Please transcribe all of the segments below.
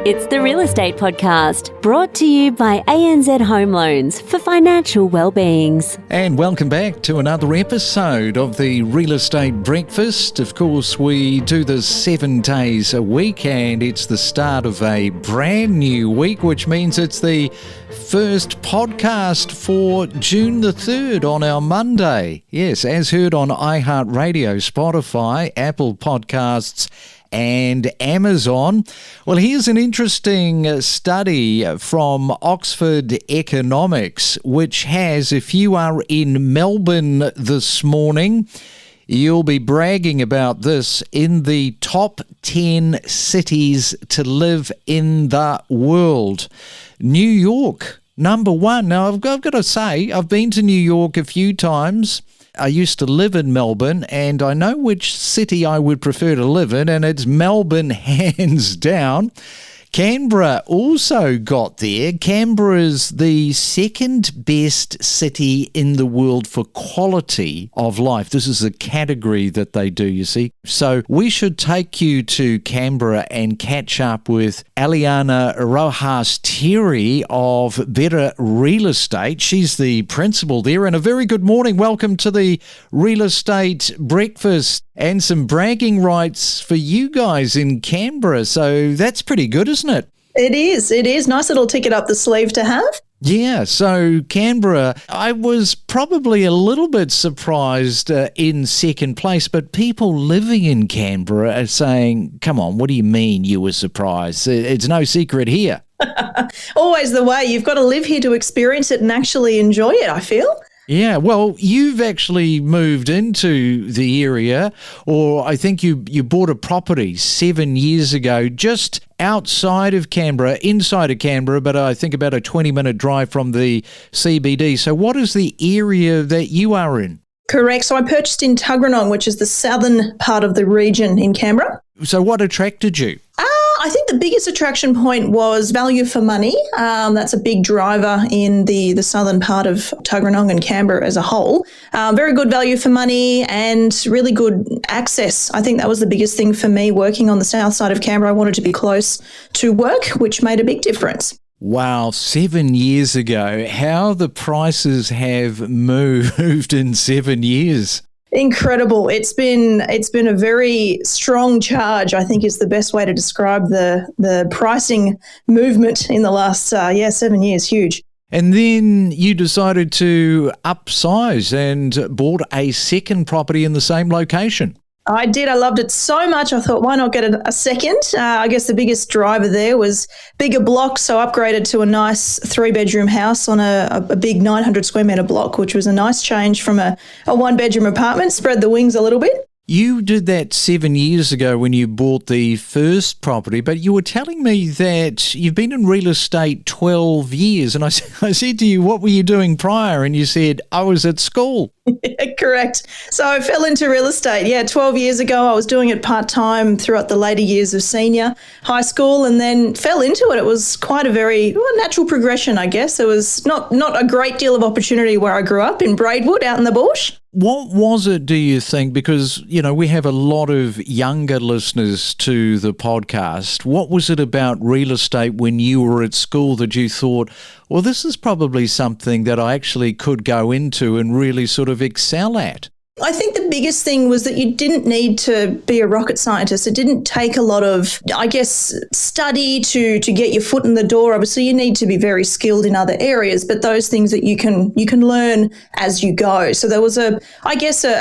It's the Real Estate Podcast, brought to you by ANZ Home Loans for financial well-beings. And welcome back to another episode of the Real Estate Breakfast. Of course, we do this 7 days a week, and it's the start of a brand new week, which means it's the first podcast for June the 3rd on our Monday. Yes, as heard on iHeartRadio, Spotify, Apple Podcasts, and Amazon. Well, here's an interesting study from Oxford Economics, which has, if you are in Melbourne this morning, you'll be bragging about this, in the top 10 cities to live in the world. New York, number one. Now, I've got to say, I've been to New York a few times. I used to live in Melbourne, and I know which city I would prefer to live in, and it's Melbourne, hands down. Canberra also got there. Canberra's the second best city in the world for quality of life. This is a category that they do, you see. So we should take you to Canberra and catch up with Eliana Rojas-Terry of Better Real Estate. She's the principal there. And a very good morning. Welcome to the Real Estate Breakfast. And some bragging rights for you guys in Canberra. So that's pretty good, isn't it? It is. It is. Nice little ticket up the sleeve to have. Yeah, so Canberra, I was probably a little bit surprised in second place, but people living in Canberra are saying, come on, what do you mean you were surprised? It's no secret here. Always the way. You've got to live here to experience it and actually enjoy it, I feel. Yeah, well, you've actually moved into the area, or I think you bought a property 7 years ago just outside of Canberra, inside of Canberra, but I think about a 20-minute drive from the CBD. So what is the area that you are in? Correct. So I purchased in Tuggeranong, which is the southern part of the region in Canberra. So what attracted you? I think the biggest attraction point was value for money. That's a big driver in the southern part of Tuggeranong and Canberra as a whole. Very good value for money and really good access. I think that was the biggest thing for me working on the south side of Canberra. I wanted to be close to work, which made a big difference. Wow, 7 years ago. How the prices have moved in 7 years. Incredible. It's been a very strong charge, I think, is the best way to describe the pricing movement in the last 7 years. Huge. And then you decided to upsize and bought a second property in the same location. I did. I loved it so much. I thought, why not get a second? I guess the biggest driver there was bigger block. So upgraded to a nice 3-bedroom house on a big 900 square metre block, which was a nice change from a 1-bedroom apartment. Spread the wings a little bit. You did that 7 years ago when you bought the first property, but you were telling me that you've been in real estate 12 years. And I said to you, what were you doing prior? And you said, I was at school. Correct. So I fell into real estate. 12 years ago. I was doing it part-time throughout the later years of senior high school and then fell into it. It was quite a very natural progression, I guess. It was not a great deal of opportunity where I grew up in Braidwood out in the bush. What was it, do you think? Because, we have a lot of younger listeners to the podcast. What was it about real estate when you were at school that you thought, well, this is probably something that I actually could go into and really sort of excel at? I think the biggest thing was that you didn't need to be a rocket scientist. It didn't take a lot of, study to get your foot in the door. Obviously, you need to be very skilled in other areas, but those things that you can learn as you go. So there was a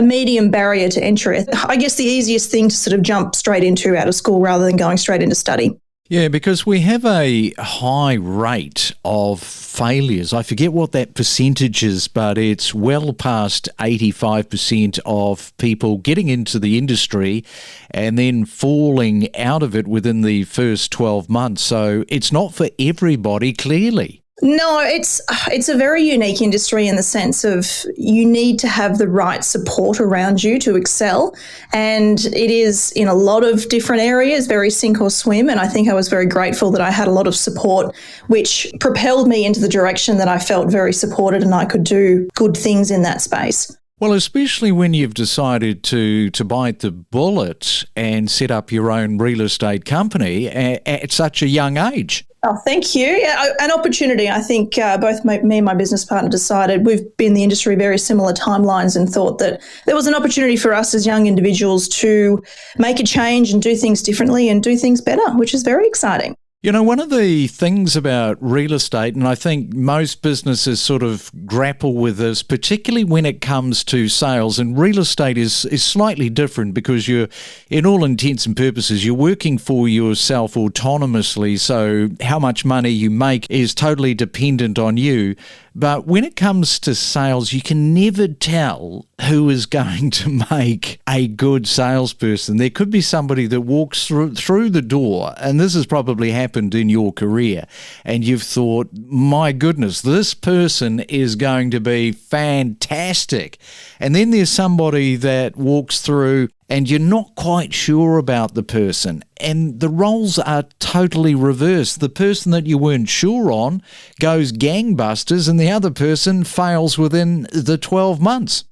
medium barrier to entry. I guess the easiest thing to sort of jump straight into out of school rather than going straight into study. Yeah, because we have a high rate of failures. I forget what that percentage is, but it's well past 85% of people getting into the industry and then falling out of it within the first 12 months. So it's not for everybody, clearly. No, it's a very unique industry in the sense of you need to have the right support around you to excel. And it is in a lot of different areas, very sink or swim. And I think I was very grateful that I had a lot of support, which propelled me into the direction that I felt very supported and I could do good things in that space. Well, especially when you've decided to bite the bullet and set up your own real estate company at such a young age. Oh, thank you. Yeah, an opportunity. I think both me and my business partner decided we've been in the industry very similar timelines and thought that there was an opportunity for us as young individuals to make a change and do things differently and do things better, which is very exciting. You know, one of the things about real estate, and I think most businesses sort of grapple with this, particularly when it comes to sales, and real estate is slightly different because you're, in all intents and purposes, you're working for yourself autonomously, so how much money you make is totally dependent on you. But when it comes to sales, you can never tell who is going to make a good salesperson. There could be somebody that walks through the door, and this has probably happened in your career, and you've thought, my goodness, this person is going to be fantastic. And then there's somebody that walks through and you're not quite sure about the person. And the roles are totally reversed. The person that you weren't sure on goes gangbusters and the other person fails within the 12 months.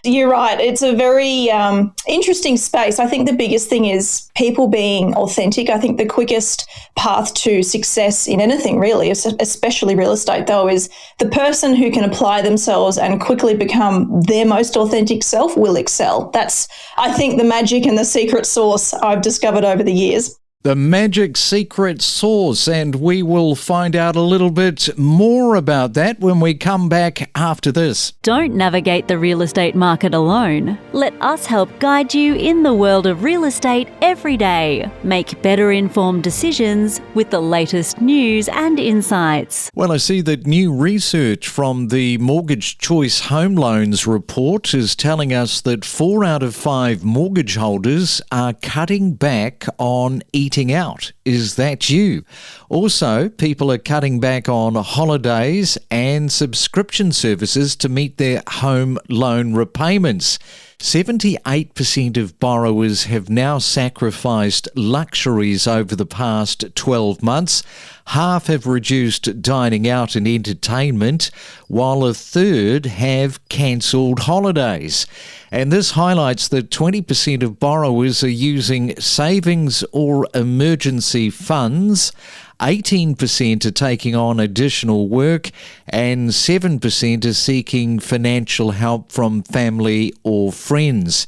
You're right. It's a very interesting space. I think the biggest thing is people being authentic. I think the quickest path to success in anything, really, especially real estate, though, is the person who can apply themselves and quickly become their most authentic self will excel. That's, I think, the magic and the secret sauce I've discovered over the years. The magic secret sauce, and we will find out a little bit more about that when we come back after this. Don't navigate the real estate market alone. Let us help guide you in the world of real estate every day. Make better informed decisions with the latest news and insights. Well, I see that new research from the Mortgage Choice Home Loans report is telling us that 4 out of 5 mortgage holders are cutting back on eating out. Is that you? Also, people are cutting back on holidays and subscription services to meet their home loan repayments. 78% of borrowers have now sacrificed luxuries over the past 12 months. Half have reduced dining out and entertainment, while a third have cancelled holidays. And this highlights that 20% of borrowers are using savings or emergency funds, 18% are taking on additional work, and 7% are seeking financial help from family or friends.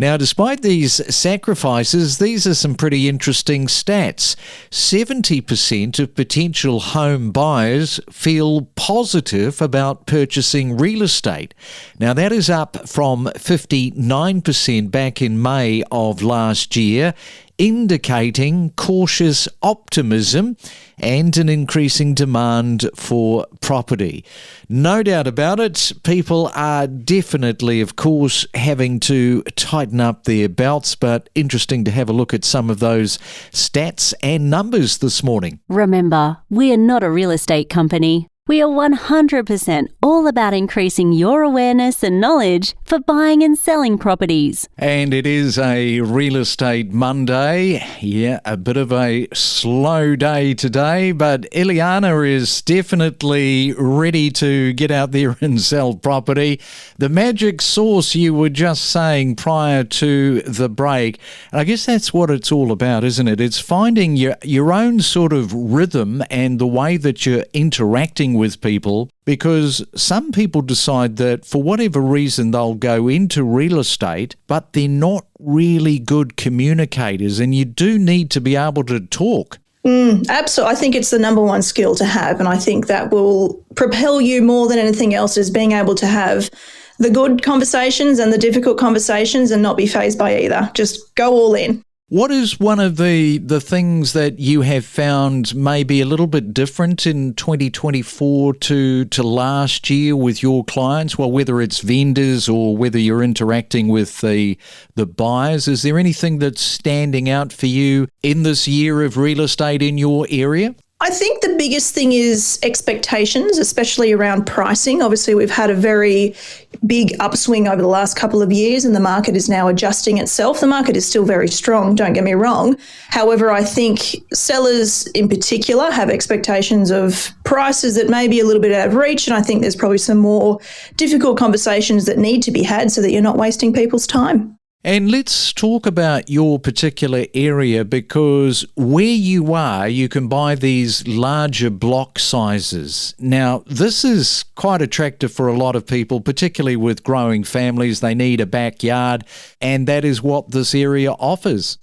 Now, despite these sacrifices, these are some pretty interesting stats. 70% of potential home buyers feel positive about purchasing real estate. Now, that is up from 59% back in May of last year, indicating cautious optimism and an increasing demand for property. No doubt about it, people are definitely, of course, having to tighten up their belts, but interesting to have a look at some of those stats and numbers this morning. Remember, we are not a real estate company. We are 100% all about increasing your awareness and knowledge for buying and selling properties. And it is a Real Estate Monday. Yeah, a bit of a slow day today, but Eliana is definitely ready to get out there and sell property. The magic sauce you were just saying prior to the break, and I guess that's what it's all about, isn't it? It's finding your own sort of rhythm and the way that you're interacting with people, because some people decide that for whatever reason they'll go into real estate, but they're not really good communicators, and you do need to be able to talk. Absolutely. I think it's the number one skill to have, and I think that will propel you more than anything else, is being able to have the good conversations and the difficult conversations and not be fazed by either. Just go all in. What is one of the things that you have found maybe a little bit different in 2024 to last year with your clients? Well, whether it's vendors or whether you're interacting with the buyers, is there anything that's standing out for you in this year of real estate in your area? I think the biggest thing is expectations, especially around pricing. Obviously, we've had a very big upswing over the last couple of years and the market is now adjusting itself. The market is still very strong, don't get me wrong. However, I think sellers in particular have expectations of prices that may be a little bit out of reach, and I think there's probably some more difficult conversations that need to be had so that you're not wasting people's time. And let's talk about your particular area, because where you are, you can buy these larger block sizes. Now, this is quite attractive for a lot of people, particularly with growing families. They need a backyard, and that is what this area offers.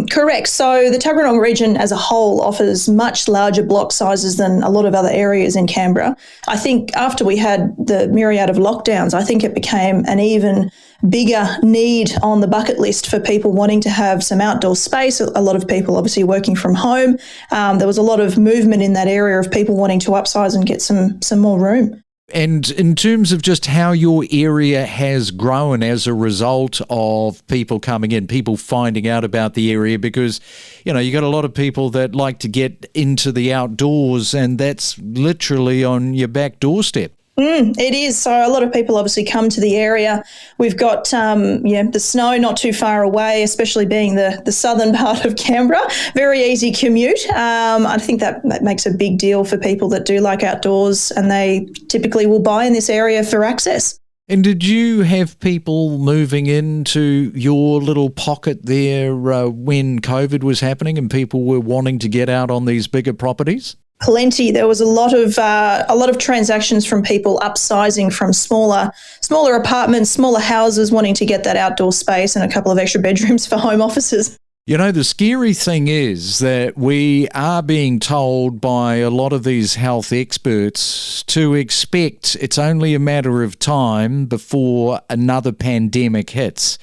Correct. So the Tuggeranong region as a whole offers much larger block sizes than a lot of other areas in Canberra. I think after we had the myriad of lockdowns, I think it became an even bigger need on the bucket list for people wanting to have some outdoor space. A lot of people obviously working from home. There was a lot of movement in that area of people wanting to upsize and get some more room. And in terms of just how your area has grown as a result of people coming in, people finding out about the area, because, you got a lot of people that like to get into the outdoors, and that's literally on your back doorstep. It is. So a lot of people obviously come to the area. We've got, the snow not too far away, especially being the southern part of Canberra. Very easy commute. I think that makes a big deal for people that do like outdoors, and they typically will buy in this area for access. And did you have people moving into your little pocket there when COVID was happening and people were wanting to get out on these bigger properties? Plenty. There was a lot of transactions from people upsizing from smaller apartments, smaller houses, wanting to get that outdoor space and a couple of extra bedrooms for home offices. The scary thing is that we are being told by a lot of these health experts to expect it's only a matter of time before another pandemic hits.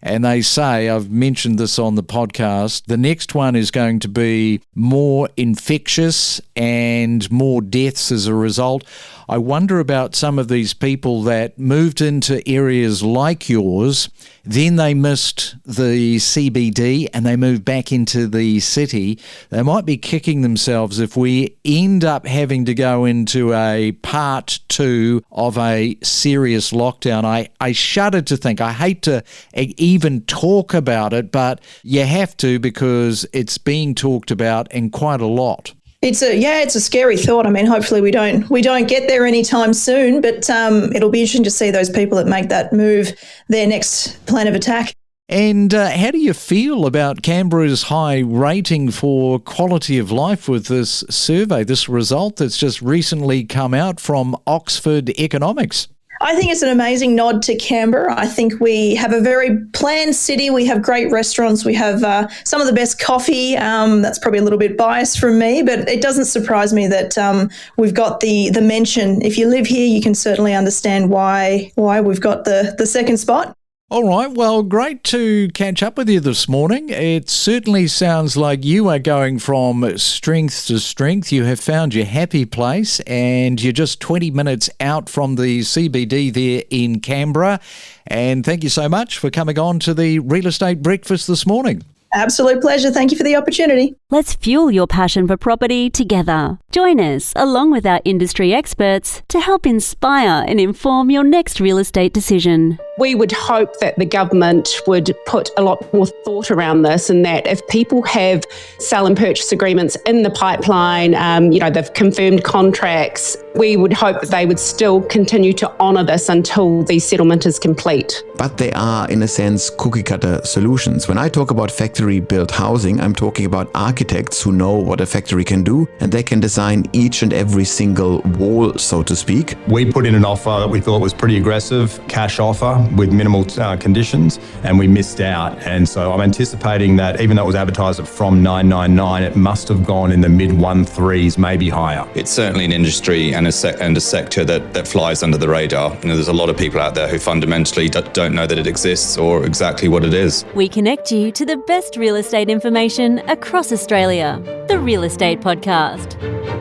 And they say, I've mentioned this on the podcast, the next one is going to be more infectious and more deaths as a result. I wonder about some of these people that moved into areas like yours, then they missed the CBD and they moved back into the city. They might be kicking themselves if we end up having to go into a part 2 of a serious lockdown. I shudder to think, I hate to even talk about it, but you have to, because it's being talked about and quite a lot. It's a scary thought. I mean, hopefully we don't get there anytime soon, but it'll be interesting to see those people that make that move, their next plan of attack. And how do you feel about Canberra's high rating for quality of life with this survey, this result that's just recently come out from Oxford Economics? I think it's an amazing nod to Canberra. I think we have a very planned city. We have great restaurants. We have some of the best coffee. That's probably a little bit biased from me, but it doesn't surprise me that we've got the mention. If you live here, you can certainly understand why we've got the second spot. All right, well, great to catch up with you this morning. It certainly sounds like you are going from strength to strength. You have found your happy place, and you're just 20 minutes out from the CBD there in Canberra. And thank you so much for coming on to the Real Estate Breakfast this morning. Absolute pleasure. Thank you for the opportunity. Let's fuel your passion for property together. Join us, along with our industry experts, to help inspire and inform your next real estate decision. We would hope that the government would put a lot more thought around this, and that if people have sell and purchase agreements in the pipeline, they've confirmed contracts, we would hope that they would still continue to honour this until the settlement is complete. But they are, in a sense, cookie-cutter solutions. When I talk about factory-built housing, I'm talking about architects who know what a factory can do, and they can design each and every single wall, so to speak. We put in an offer that we thought was pretty aggressive, cash offer with minimal conditions, and we missed out. And so I'm anticipating that even though it was advertised at from 999, it must have gone in the mid 1.3s, maybe higher. It's certainly an industry and a sector that flies under the radar. There's a lot of people out there who fundamentally don't know that it exists or exactly what it is. We connect you to the best real estate information across Australia. The Real Estate Podcast.